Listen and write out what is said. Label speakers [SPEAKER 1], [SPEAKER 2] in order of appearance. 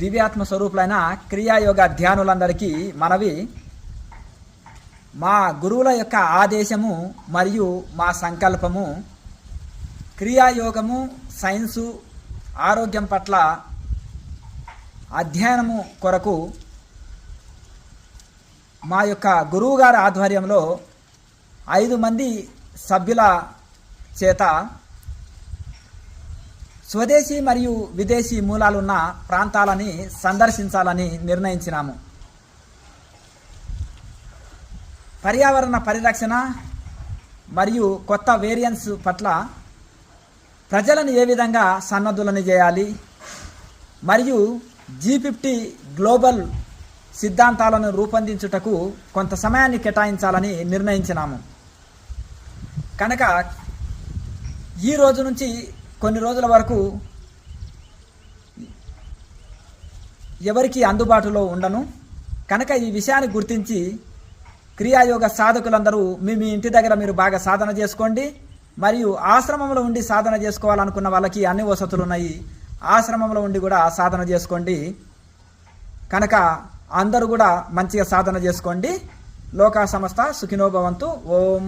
[SPEAKER 1] దివ్యాత్మ స్వరూపులైన క్రియాయోగ ధ్యానులందరికీ మనవి. మా గురువుల యొక్క ఆదేశము మరియు మా సంకల్పము క్రియాయోగము, సైన్సు, ఆరోగ్యం పట్ల అధ్యయనము కొరకు మా యొక్క గురువు గారి ఆధ్వర్యంలో 5 మంది సభ్యుల చేత స్వదేశీ మరియు విదేశీ మూలాలున్న ప్రాంతాలని సందర్శించాలని నిర్ణయించినాము. పర్యావరణ పరిరక్షణ మరియు కొత్త వేరియన్స్ పట్ల ప్రజలను ఏ విధంగా సన్నద్ధులను చేయాలి మరియు G50 గ్లోబల్ సిద్ధాంతాలను రూపొందించుటకు కొంత సమయాన్ని కేటాయించాలని నిర్ణయించినాము. కనుక ఈ రోజు నుంచి కొన్ని రోజుల వరకు ఎవరికి అందుబాటులో ఉండను. కనుక ఈ విషయాన్ని గుర్తించి క్రియాయోగ సాధకులందరూ మీ ఇంటి దగ్గర మీరు బాగా సాధన చేసుకోండి. మరియు ఆశ్రమంలో ఉండి సాధన చేసుకోవాలనుకున్న వాళ్ళకి అన్ని వసతులు ఉన్నాయి. ఆశ్రమంలో ఉండి కూడా సాధన చేసుకోండి. కనుక అందరూ కూడా మంచిగా సాధన చేసుకోండి. లోకా సమస్త సుఖినో భవంతు. ఓం.